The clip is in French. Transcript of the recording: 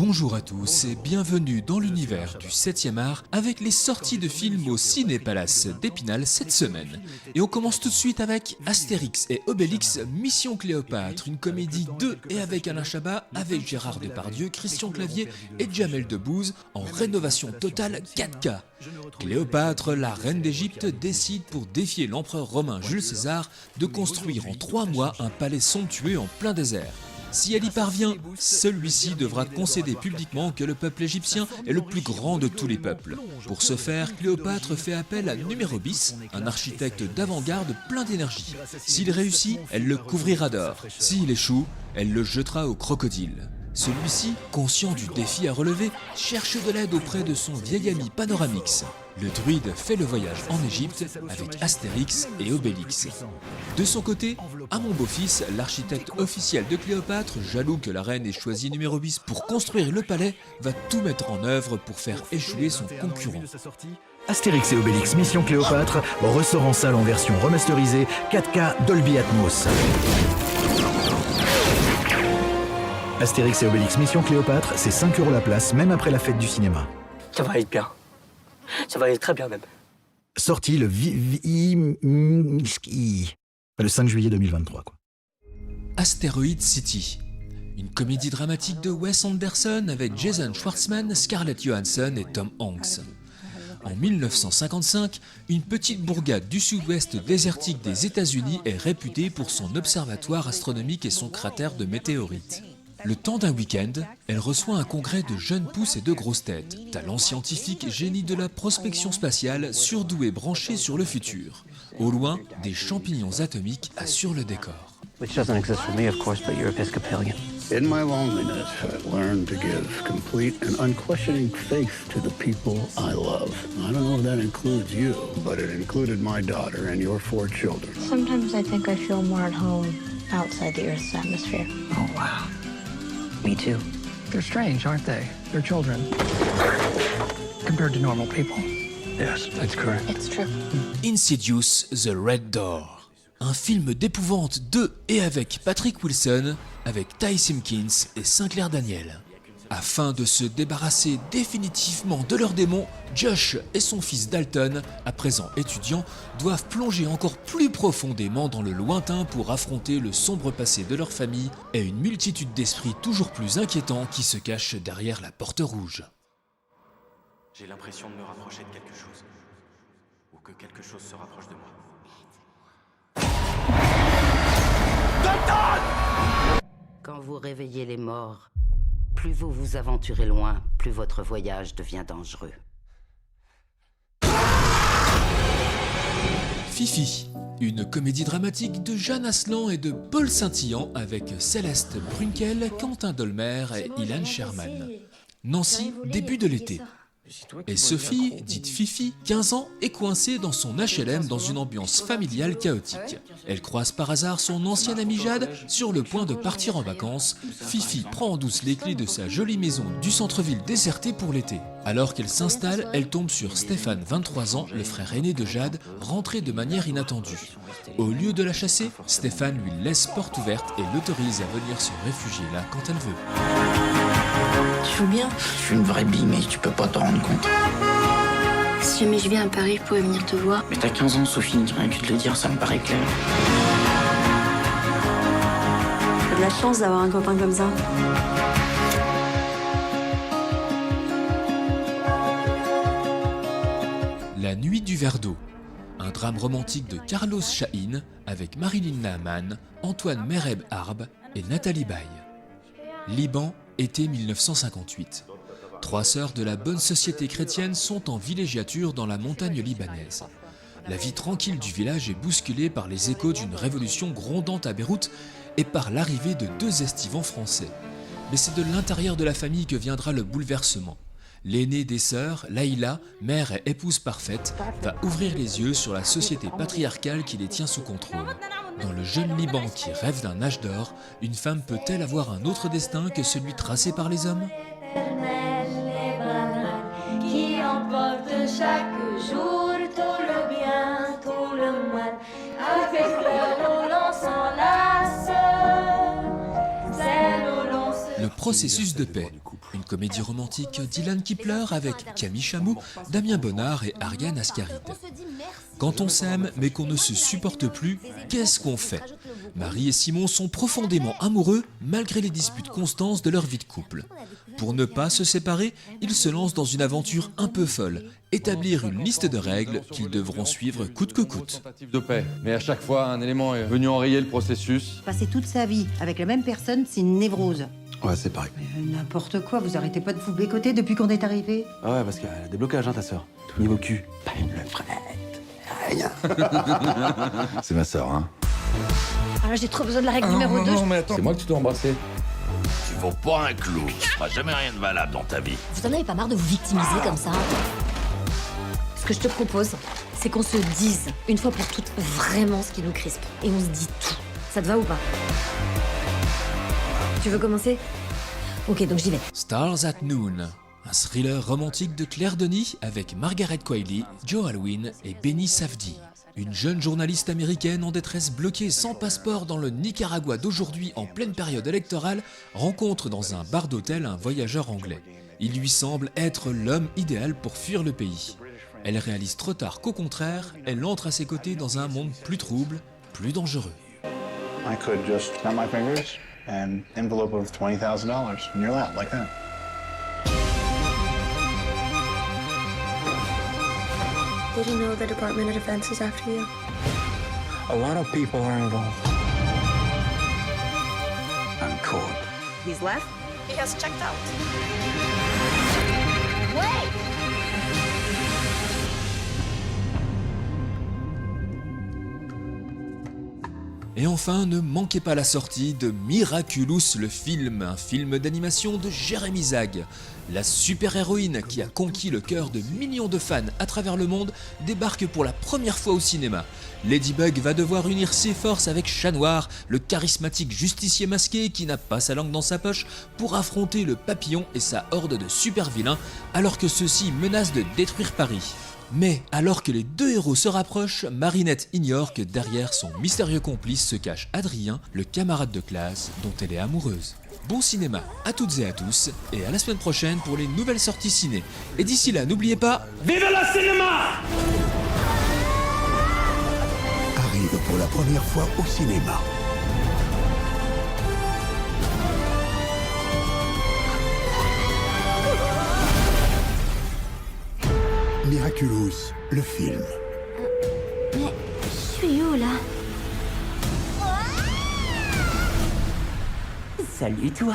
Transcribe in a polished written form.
Bonjour à tous et bienvenue dans l'univers du 7e art avec les sorties de films au Ciné-Palace d'Épinal cette semaine. Et on commence tout de suite avec Astérix et Obélix Mission Cléopâtre, une comédie de et avec Alain Chabat, avec Gérard Depardieu, Christian Clavier et Jamel Debbouze en rénovation totale 4K. Cléopâtre, la reine d'Égypte, décide pour défier l'empereur romain Jules César de construire en 3 mois un palais somptueux en plein désert. Si elle y parvient, celui-ci devra concéder publiquement que le peuple égyptien est le plus grand de tous les peuples. Pour ce faire, Cléopâtre fait appel à Numérobis, un architecte d'avant-garde plein d'énergie. S'il réussit, elle le couvrira d'or. S'il échoue, elle le jettera au crocodile. Celui-ci, conscient du défi à relever, cherche de l'aide auprès de son vieil ami Panoramix. Le druide fait le voyage en Égypte avec Astérix et Obélix. De son côté, Amon Beaufils, l'architecte officiel de Cléopâtre, jaloux que la reine ait choisi Numérobis pour construire le palais, va tout mettre en œuvre pour faire échouer son concurrent. Astérix et Obélix Mission Cléopâtre ressort en salle en version remasterisée 4K Dolby Atmos. Astérix et Obélix Mission Cléopâtre, c'est 5 € la place, même après la fête du cinéma. Ça va être bien. Ça va aller très bien même. Sorti le 5 juillet 2023. Asteroid City, une comédie dramatique de Wes Anderson avec Jason Schwartzman, Scarlett Johansson et Tom Hanks. En 1955, une petite bourgade du sud-ouest désertique des États-Unis est réputée pour son observatoire astronomique et son cratère de météorites. Le temps d'un week-end, elle reçoit un congrès de jeunes pousses et de grosses têtes, talents scientifiques, génies de la prospection spatiale, surdoués branchés sur le futur. Au loin, des champignons atomiques assurent le décor. Which doesn't exist for me, of course, but you're Episcopalian. In my loneliness, I've learned to give complete and unquestioning faith to the people I love. I don't know if that includes you, but it included my daughter and your 4 children. Sometimes I think I feel more at home outside the Earth's atmosphere. Oh, wow. Me too. They're strange, aren't they? They're children. Compared to normal people. Yes, that's correct. It's true. Insidious The Red Door, un film d'épouvante de et avec Patrick Wilson, avec Ty Simpkins et Sinclair Daniel. Afin de se débarrasser définitivement de leurs démons, Josh et son fils Dalton, à présent étudiants, doivent plonger encore plus profondément dans le lointain pour affronter le sombre passé de leur famille et une multitude d'esprits toujours plus inquiétants qui se cachent derrière la porte rouge. J'ai l'impression de me rapprocher de quelque chose. Ou que quelque chose se rapproche de moi. Quand vous réveillez les morts, plus vous vous aventurez loin, plus votre voyage devient dangereux. Fifi, une comédie dramatique de Jeanne Aslan et de Paul Saint-Yan avec Céleste Brunkel, Quentin Dolmer et Ilan Sherman. Nancy, début de l'été. Et Sophie, dite Fifi, 15 ans, est coincée dans son HLM dans une ambiance familiale chaotique. Elle croise par hasard son ancienne amie Jade sur le point de partir en vacances. Fifi prend en douce les clés de sa jolie maison du centre-ville désertée pour l'été. Alors qu'elle s'installe, elle tombe sur Stéphane, 23 ans, le frère aîné de Jade, rentré de manière inattendue. Au lieu de la chasser, Stéphane lui laisse porte ouverte et l'autorise à venir se réfugier là quand elle veut. Tu joues bien. Je suis une vraie bille, mais tu peux pas t'en rendre compte. Si jamais je viens à Paris, je pourrais venir te voir. Mais t'as 15 ans, Sophie, rien que de le dire, ça me paraît clair. T'as de la chance d'avoir un copain comme ça. La nuit du verre d'eau, un drame romantique de Carlos Chahin avec Marilyn Naaman, Antoine Mereb Harb et Nathalie Baye. Liban, été 1958. 3 sœurs de la bonne société chrétienne sont en villégiature dans la montagne libanaise. La vie tranquille du village est bousculée par les échos d'une révolution grondante à Beyrouth et par l'arrivée de 2 estivants français. Mais c'est de l'intérieur de la famille que viendra le bouleversement. L'aînée des sœurs, Laïla, mère et épouse parfaite, va ouvrir les yeux sur la société patriarcale qui les tient sous contrôle. Dans le jeune Liban qui rêve d'un âge d'or, une femme peut-elle avoir un autre destin que celui tracé par les hommes ? Qui emporte chaque jour tout le bien, tout le mal, avec le l'on s'enlace, c'est l'on se Processus de paix, une comédie romantique d'Ilan Kipler avec Camille Chamou, Damien Bonnard et Ariane Ascaride. Quand on s'aime mais qu'on ne se supporte plus, qu'est-ce qu'on fait? Marie et Simon sont profondément amoureux malgré les disputes constantes de leur vie de couple. Pour ne pas se séparer, ils se lancent dans une aventure un peu folle, établir une liste de règles qu'ils devront suivre coûte que coûte. De paix, mais à chaque fois, un élément est venu enrayer le processus. Passer toute sa vie avec la même personne, c'est une névrose. Ouais, c'est pareil. N'importe quoi, vous arrêtez pas de vous bécoter depuis qu'on est arrivé. Ah ouais, parce qu'elle a des blocages, hein, ta sœur. Tout niveau cul. Pas une levrette. Rien. C'est ma sœur, hein. Ah, j'ai trop besoin de la règle numéro 2. Non, mais attends. C'est moi que tu dois embrasser. Tu vaux pas un clou. Tu feras jamais rien de valable dans ta vie. Vous en avez pas marre de vous victimiser comme ça? Ce que je te propose, c'est qu'on se dise, une fois pour toutes, vraiment ce qui nous crispe. Et on se dit tout. Ça te va ou pas? Tu veux commencer? Ok, donc j'y vais. Stars at Noon, un thriller romantique de Claire Denis avec Margaret Qualley, Joe Alwyn et Benny Safdie. Une jeune journaliste américaine en détresse bloquée sans passeport dans le Nicaragua d'aujourd'hui en pleine période électorale rencontre dans un bar d'hôtel un voyageur anglais. Il lui semble être l'homme idéal pour fuir le pays. Elle réalise trop tard qu'au contraire, elle entre à ses côtés dans un monde plus trouble, plus dangereux. I could just snap my fingers and envelope of $20,000 in your lap like that. Did you know the Department of Defense is after you? A lot of people are involved. I'm caught. He's left? He has checked out. Wait! Et enfin, ne manquez pas la sortie de Miraculous le film, un film d'animation de Jérémy Zag. La super-héroïne qui a conquis le cœur de millions de fans à travers le monde débarque pour la première fois au cinéma. Ladybug va devoir unir ses forces avec Chat Noir, le charismatique justicier masqué qui n'a pas sa langue dans sa poche, pour affronter le Papillon et sa horde de super-vilains alors que ceux-ci menacent de détruire Paris. Mais alors que les deux héros se rapprochent, Marinette ignore que derrière son mystérieux complice se cache Adrien, le camarade de classe dont elle est amoureuse. Bon cinéma à toutes et à tous, et à la semaine prochaine pour les nouvelles sorties ciné. Et d'ici là, n'oubliez pas... Vive le cinéma! Arrive pour la première fois au cinéma. Miraculous, le film. Mais je suis où là? Salut toi.